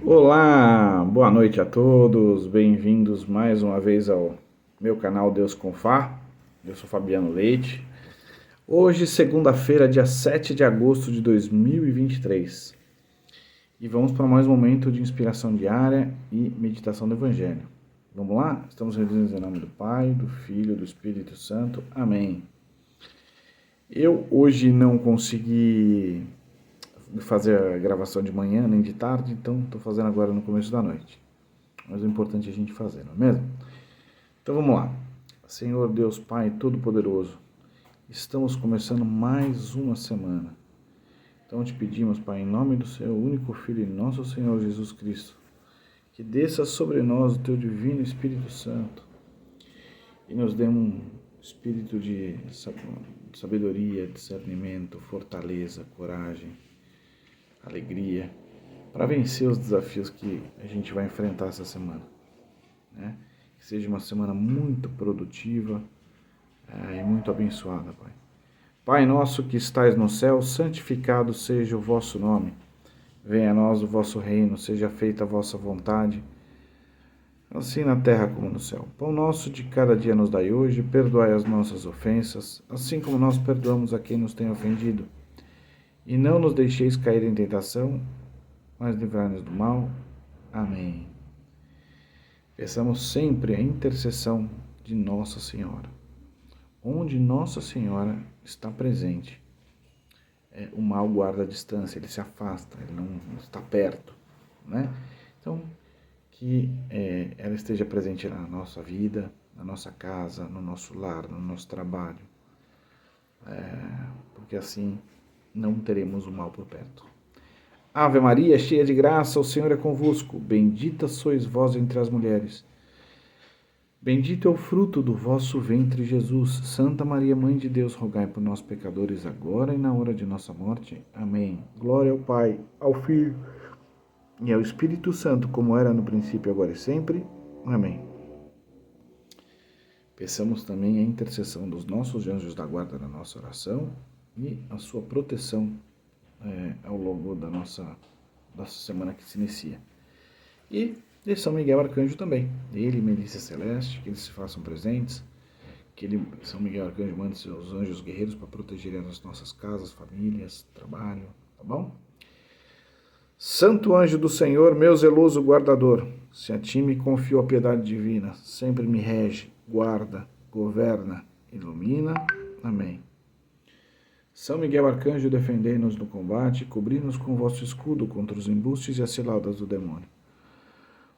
Olá, boa noite a todos, bem-vindos mais uma vez ao meu canal Deus com Fá. Eu sou Fabiano Leite. Hoje, segunda-feira, dia 7 de agosto de 2023. E vamos para mais um momento de inspiração diária e meditação do Evangelho. Vamos lá? Estamos reunidos em nome do Pai, do Filho e do Espírito Santo. Amém. Eu hoje não consegui fazer a gravação de manhã nem de tarde, então estou fazendo agora no começo da noite. Mas o importante é a gente fazer, não é mesmo? Então vamos lá. Senhor Deus Pai Todo-Poderoso, estamos começando mais uma semana. Então te pedimos, Pai, em nome do Seu único Filho e nosso Senhor Jesus Cristo, que desça sobre nós o Teu divino Espírito Santo e nos dê um espírito de sabedoria, discernimento, fortaleza, coragem, alegria, para vencer os desafios que a gente vai enfrentar essa semana, né? Que seja uma semana muito produtiva e muito abençoada, Pai. Pai nosso que estais no céu, santificado seja o vosso nome. Venha a nós o vosso reino, seja feita a vossa vontade, assim na terra como no céu. Pão nosso de cada dia nos dai hoje, perdoai as nossas ofensas, assim como nós perdoamos a quem nos tem ofendido. E não nos deixeis cair em tentação, mas livrai-nos do mal. Amém. Peçamos sempre a intercessão de Nossa Senhora. Onde Nossa Senhora está presente, o mal guarda a distância, ele se afasta, ele não está perto, né? Então, que ela esteja presente na nossa vida, na nossa casa, no nosso lar, no nosso trabalho, porque assim não teremos o mal por perto. Ave Maria, cheia de graça, o Senhor é convosco. Bendita sois vós entre as mulheres. Bendito é o fruto do vosso ventre, Jesus. Santa Maria, Mãe de Deus, rogai por nós, pecadores, agora e na hora de nossa morte. Amém. Glória ao Pai, ao Filho e ao Espírito Santo, como era no princípio, agora e sempre. Amém. Peçamos também a intercessão dos nossos anjos da guarda na nossa oração e a sua proteção ao longo da nossa semana que se inicia. E de São Miguel Arcanjo também. Ele e Melícia Celeste, que eles se façam presentes, que São Miguel Arcanjo mande seus anjos guerreiros para protegerem as nossas casas, famílias, trabalho, tá bom? Santo anjo do Senhor, meu zeloso guardador, se a ti me confio a piedade divina, sempre me rege, guarda, governa, ilumina. Amém. São Miguel Arcanjo, defendei-nos no combate, cobri-nos com vosso escudo contra os embustes e as ciladas do demônio.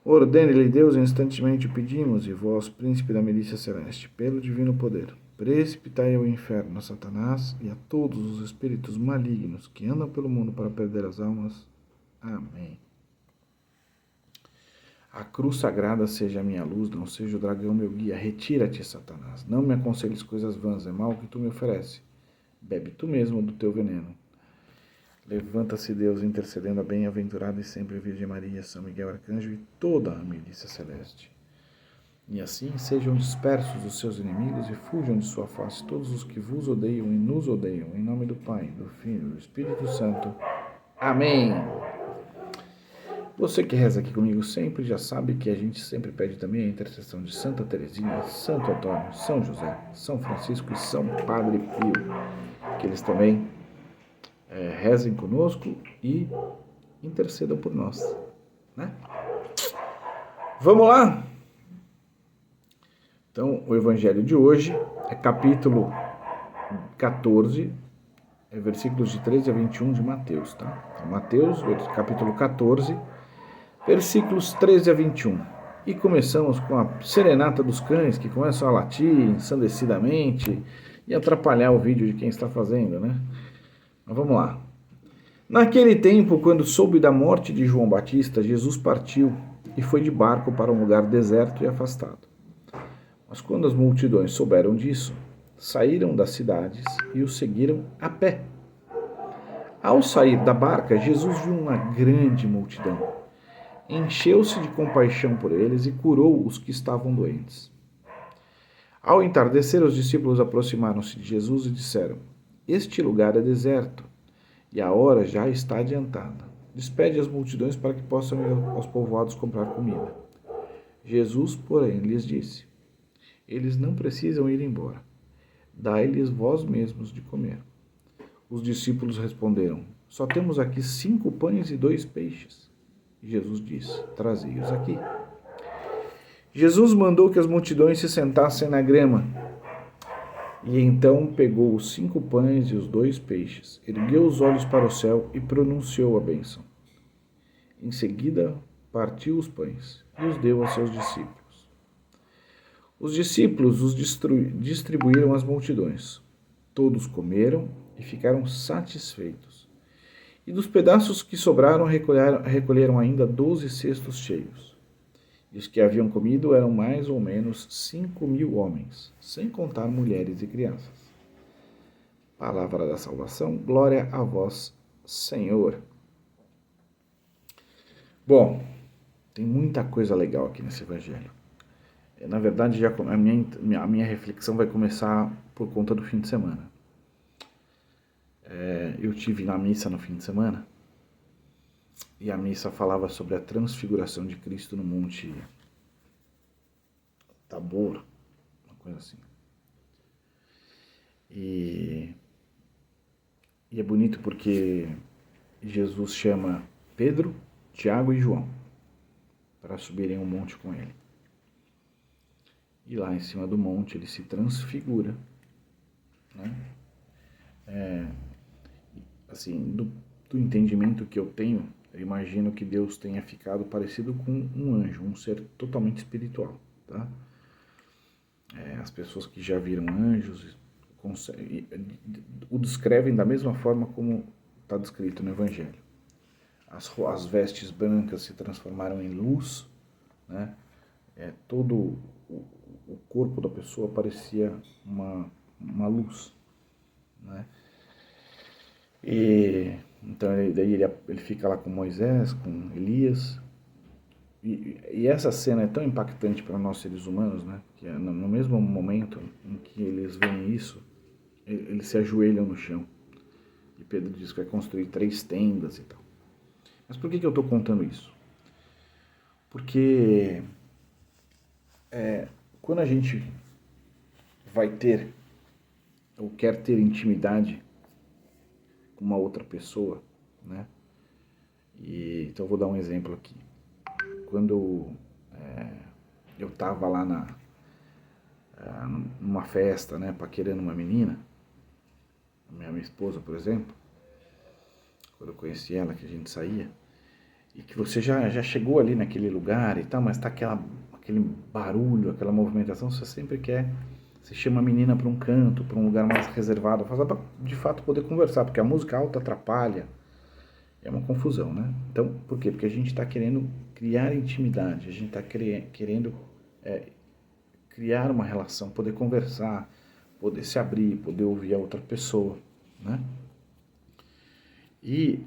Ordene-lhe Deus, instantemente o pedimos, e vós, príncipe da milícia celeste, pelo divino poder, precipitai ao inferno a Satanás e a todos os espíritos malignos que andam pelo mundo para perder as almas. Amém. A cruz sagrada seja a minha luz, não seja o dragão meu guia. Retira-te, Satanás. Não me aconselhes coisas vãs, é mal que tu me ofereces. Bebe tu mesmo do teu veneno. Levanta-se Deus, intercedendo a bem-aventurada e sempre Virgem Maria, São Miguel Arcanjo e toda a milícia celeste. E assim sejam dispersos os seus inimigos e fujam de sua face todos os que vos odeiam e nos odeiam. Em nome do Pai, do Filho e do Espírito Santo. Amém. Você que reza aqui comigo sempre já sabe que a gente sempre pede também a intercessão de Santa Teresinha, Santo Antônio, São José, São Francisco e São Padre Pio, que eles também rezem conosco e intercedam por nós, né? Vamos lá? Então, o Evangelho de hoje é capítulo 14, versículos de 13 a 21 de Mateus, tá? Então, Mateus, capítulo 14, versículos 13 a 21. E começamos com a serenata dos cães, que começam a latir ensandecidamente e atrapalhar o vídeo de quem está fazendo, né? Mas vamos lá. Naquele tempo, quando soube da morte de João Batista, Jesus partiu e foi de barco para um lugar deserto e afastado. Mas quando as multidões souberam disso, saíram das cidades e o seguiram a pé. Ao sair da barca, Jesus viu uma grande multidão. Encheu-se de compaixão por eles e curou os que estavam doentes. Ao entardecer, os discípulos aproximaram-se de Jesus e disseram: Este lugar é deserto, e a hora já está adiantada. despede as multidões para que possam ir aos povoados comprar comida. Jesus, porém, lhes disse: eles não precisam ir embora. Dai-lhes vós mesmos de comer. Os discípulos responderam: só temos aqui 5 pães e 2 peixes. Jesus disse: trazei-os aqui. Jesus mandou que as multidões se sentassem na grama. E então pegou os 5 pães e os 2 peixes, ergueu os olhos para o céu e pronunciou a bênção. Em seguida, partiu os pães e os deu aos seus discípulos. Os discípulos os distribuíram às multidões. Todos comeram e ficaram satisfeitos. E dos pedaços que sobraram, recolheram ainda 12 cestos cheios. E os que haviam comido eram mais ou menos 5.000 homens, sem contar mulheres e crianças. Palavra da salvação, glória a vós, Senhor. Bom, tem muita coisa legal aqui nesse evangelho. Na verdade, a minha reflexão vai começar por conta do fim de semana. Eu tive na missa no fim de semana, e a missa falava sobre a transfiguração de Cristo no Monte Tabor, uma coisa assim. E é bonito porque Jesus chama Pedro, Tiago e João para subirem um monte com ele. E lá em cima do monte ele se transfigura, né? Assim, do entendimento que eu tenho, eu imagino que Deus tenha ficado parecido com um anjo, um ser totalmente espiritual, tá? As pessoas que já viram anjos o descrevem da mesma forma como está descrito no Evangelho. As vestes brancas se transformaram em luz, né? Todo o corpo da pessoa parecia uma luz, né? E então daí ele fica lá com Moisés, com Elias, e essa cena é tão impactante para nós seres humanos, né? Que no mesmo momento em que eles veem isso, eles se ajoelham no chão. E Pedro diz que vai construir 3 tendas e tal. Mas por que eu estou contando isso? Porque quando a gente vai ter ou quer ter intimidade com uma outra pessoa, né? Então eu vou dar um exemplo aqui. Quando eu estava lá numa festa, né, paquerando uma menina, minha esposa, por exemplo, quando eu conheci ela, que a gente saía, e que você já chegou ali naquele lugar e tal, mas tá aquele barulho, aquela movimentação, você sempre quer, você chama a menina para um canto, para um lugar mais reservado, para de fato poder conversar, porque a música alta atrapalha, é uma confusão, né? Então, por quê? Porque a gente está querendo criar intimidade, a gente está querendo criar uma relação, poder conversar, poder se abrir, poder ouvir a outra pessoa, né? E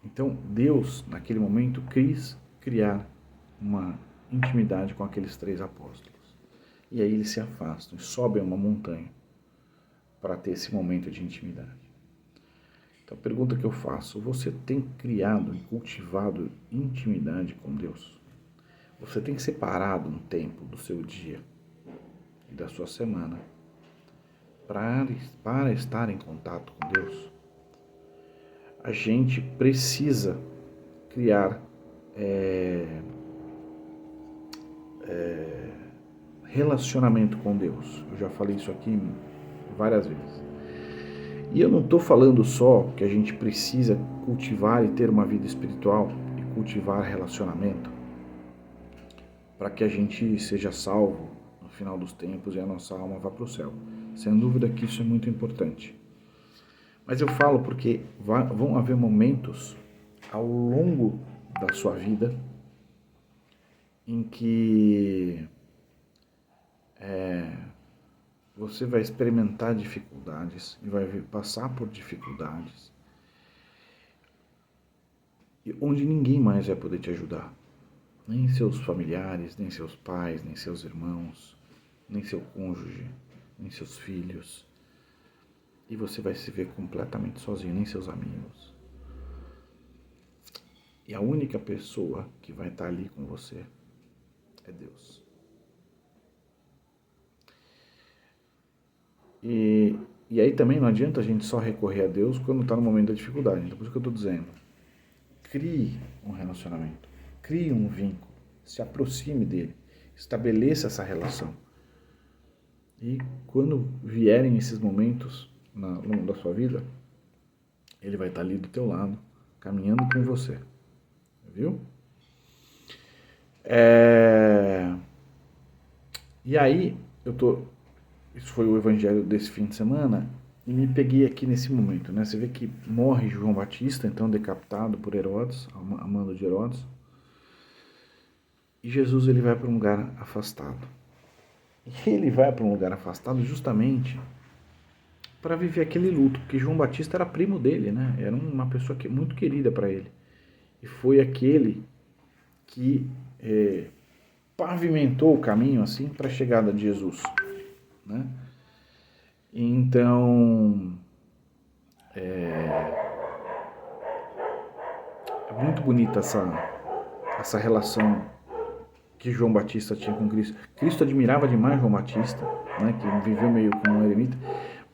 então Deus, naquele momento, quis criar uma intimidade com aqueles 3 apóstolos. E aí eles se afastam e sobem a uma montanha para ter esse momento de intimidade. Então a pergunta que eu faço: você tem criado e cultivado intimidade com Deus? Você tem separado um tempo do seu dia e da sua semana para estar em contato com Deus? A gente precisa criar relacionamento com Deus. Eu já falei isso aqui várias vezes. E eu não estou falando só que a gente precisa cultivar e ter uma vida espiritual e cultivar relacionamento para que a gente seja salvo no final dos tempos e a nossa alma vá para o céu. Sem dúvida que isso é muito importante. Mas eu falo porque vão haver momentos ao longo da sua vida em que você vai experimentar dificuldades e vai passar por dificuldades onde ninguém mais vai poder te ajudar. Nem seus familiares, nem seus pais, nem seus irmãos, nem seu cônjuge, nem seus filhos. E você vai se ver completamente sozinho, nem seus amigos. E a única pessoa que vai estar ali com você é Deus. E aí também não adianta a gente só recorrer a Deus quando está no momento da dificuldade. Então por isso que eu estou dizendo, crie um relacionamento, crie um vínculo, se aproxime dele, estabeleça essa relação. E quando vierem esses momentos ao longo da sua vida, ele vai estar ali do teu lado, caminhando com você. Viu? E aí, isso foi o evangelho desse fim de semana, e me peguei aqui nesse momento, né? Você vê que morre João Batista, então decapitado por Herodes, a mando de Herodes, e Jesus ele vai para um lugar afastado. E ele vai para um lugar afastado justamente para viver aquele luto, porque João Batista era primo dele, né? Era uma pessoa muito querida para ele. E foi aquele que pavimentou o caminho assim para a chegada de Jesus, né? Então é muito bonita essa relação que João Batista tinha com Cristo. Cristo admirava demais João Batista, né, que viveu meio como um eremita,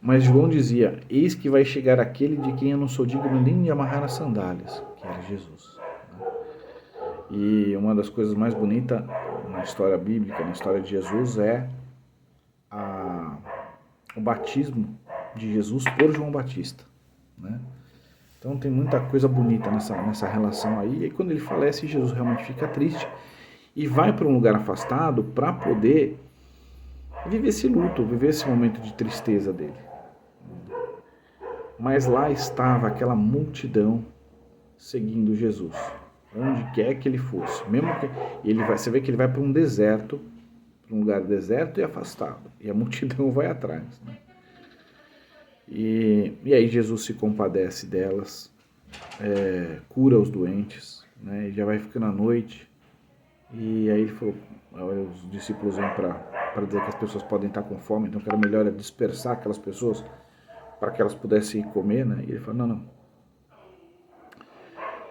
mas João dizia, eis que vai chegar aquele de quem eu não sou digno nem de amarrar as sandálias, que era Jesus. E uma das coisas mais bonitas na história bíblica, na história de Jesus, é o batismo de Jesus por João Batista, né? Então tem muita coisa bonita nessa relação aí. E quando ele falece, Jesus realmente fica triste e vai para um lugar afastado para poder viver esse luto, viver esse momento de tristeza dele. Mas lá estava aquela multidão seguindo Jesus, onde quer que ele fosse. Mesmo que você vê que ele vai para um deserto, para um lugar deserto e afastado, e a multidão vai atrás, né? E aí Jesus se compadece delas, cura os doentes, né? E já vai ficando à noite. E aí ele falou, os discípulos vêm para dizer que as pessoas podem estar com fome, então que era melhor dispersar aquelas pessoas para que elas pudessem comer, né? E ele falou, não,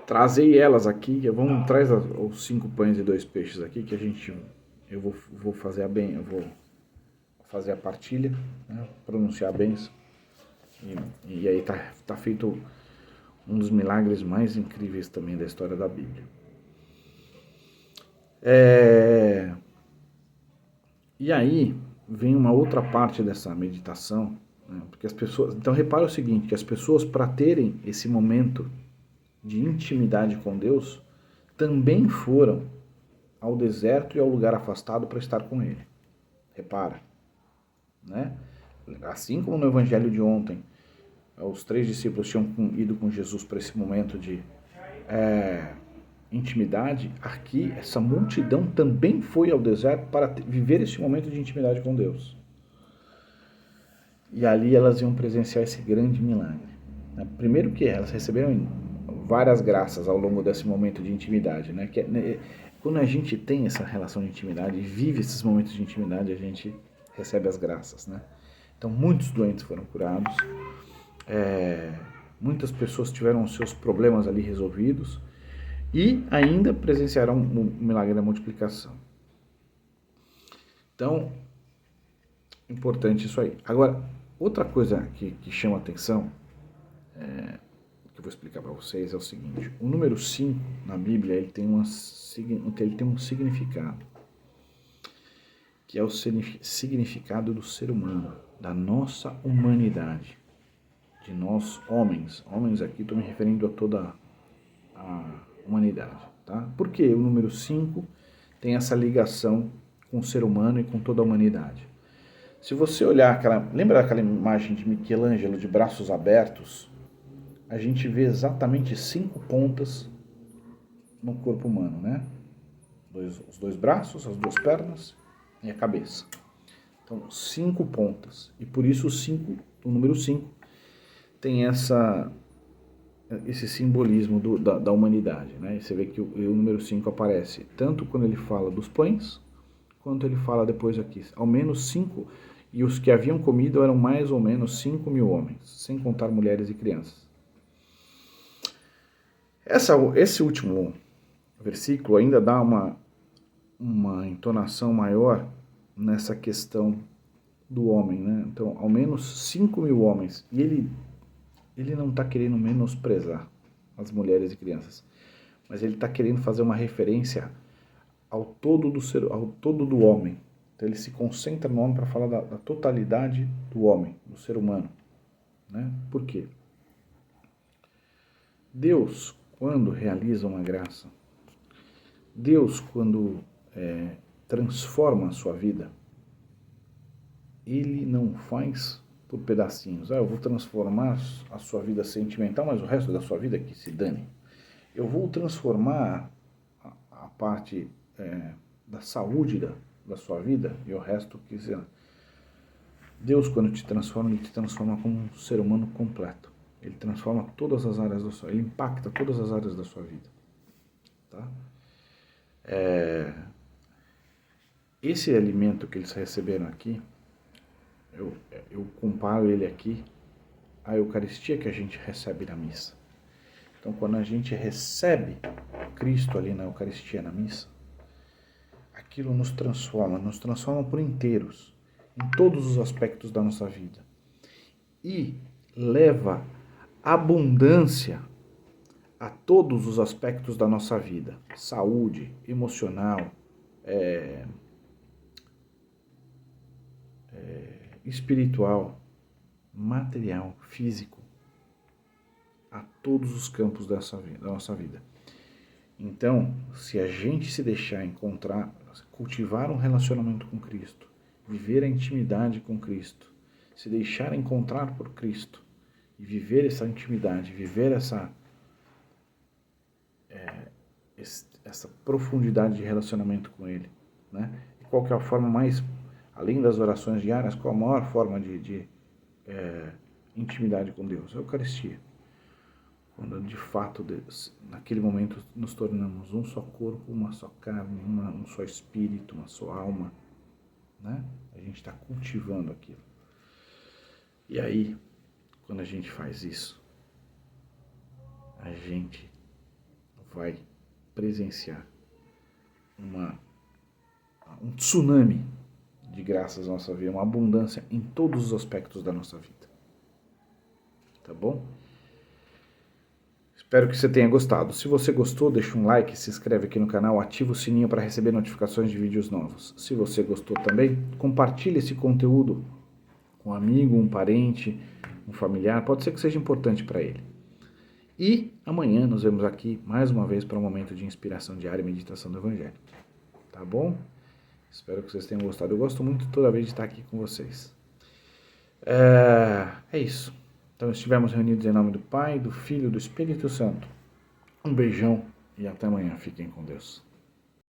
trazei elas aqui, traz os 5 pães e 2 peixes aqui, que eu vou fazer eu vou fazer a partilha, né? Pronunciar a bênção. E aí tá feito um dos milagres mais incríveis também da história da Bíblia. E aí vem uma outra parte dessa meditação, né? Porque as pessoas... Então repara o seguinte, que as pessoas, para terem esse momento de intimidade com Deus, também foram ao deserto e ao lugar afastado para estar com Ele. Repara, né? Assim como no evangelho de ontem, os 3 discípulos tinham ido com Jesus para esse momento de intimidade, aqui essa multidão também foi ao deserto para viver esse momento de intimidade com Deus. E ali elas iam presenciar esse grande milagre. Primeiro que elas receberam várias graças ao longo desse momento de intimidade, né? Quando a gente tem essa relação de intimidade e vive esses momentos de intimidade, a gente recebe as graças, né? Então muitos doentes foram curados, muitas pessoas tiveram os seus problemas ali resolvidos e ainda presenciaram o milagre da multiplicação. Então, importante isso aí. Agora, outra coisa que chama atenção, que eu vou explicar para vocês, é o seguinte. O número 5 na Bíblia, ele tem um significado, que é o significado do ser humano, da nossa humanidade, de nós homens. Homens aqui, estou me referindo a toda a humanidade, tá? Por que o número 5 tem essa ligação com o ser humano e com toda a humanidade? Se você olhar lembra daquela imagem de Michelangelo de braços abertos? A gente vê exatamente 5 pontas no corpo humano, né? Os 2 braços, as 2 pernas e a cabeça. Então, 5 pontas. E por isso o número 5 tem esse simbolismo da humanidade, né? E você vê que o número 5 aparece tanto quando ele fala dos pães, quanto ele fala depois aqui. Ao menos 5, e os que haviam comido eram mais ou menos 5.000 homens, sem contar mulheres e crianças. Esse último versículo ainda dá uma entonação maior nessa questão do homem, né? Então, ao menos 5.000 homens. E ele não está querendo menosprezar as mulheres e crianças, mas ele está querendo fazer uma referência ao todo do homem. Então, ele se concentra no homem para falar da totalidade do homem, do ser humano, né? Por quê? Deus, quando realiza uma graça, Deus, quando transforma a sua vida, Ele não faz por pedacinhos. Eu vou transformar a sua vida sentimental, mas o resto da sua vida que se dane. Eu vou transformar a parte da saúde da sua vida e o resto que se dane. Deus, quando te transforma, Ele te transforma como um ser humano completo. Ele transforma todas as áreas da sua vida, Ele impacta todas as áreas da sua vida. Tá? Esse alimento que eles receberam aqui, eu comparo ele aqui à Eucaristia que a gente recebe na missa. Então, quando a gente recebe Cristo ali na Eucaristia, na missa, aquilo nos transforma por inteiros, em todos os aspectos da nossa vida. E leva abundância a todos os aspectos da nossa vida. Saúde, emocional, espiritual, material, físico, a todos os campos da nossa vida. Então, se a gente se deixar encontrar, cultivar um relacionamento com Cristo, viver a intimidade com Cristo, se deixar encontrar por Cristo e viver essa intimidade, viver essa profundidade de relacionamento com Ele, né? E qual que é a forma mais, além das orações diárias, qual a maior forma de intimidade com Deus? A Eucaristia. Quando de fato, naquele momento, nos tornamos um só corpo, uma só carne, um só espírito, uma só alma, né? A gente está cultivando aquilo. E aí, quando a gente faz isso, a gente vai presenciar um tsunami de graças na nossa vida, uma abundância em todos os aspectos da nossa vida. Tá bom? Espero que você tenha gostado. Se você gostou, deixa um like, se inscreve aqui no canal, ativa o sininho para receber notificações de vídeos novos. Se você gostou também, compartilhe esse conteúdo com um amigo, um parente, um familiar, pode ser que seja importante para ele. E amanhã nos vemos aqui mais uma vez para um momento de inspiração diária e meditação do Evangelho. Tá bom? Espero que vocês tenham gostado. Eu gosto muito toda vez de estar aqui com vocês. É isso. Então estivemos reunidos em nome do Pai, do Filho e do Espírito Santo. Um beijão e até amanhã. Fiquem com Deus.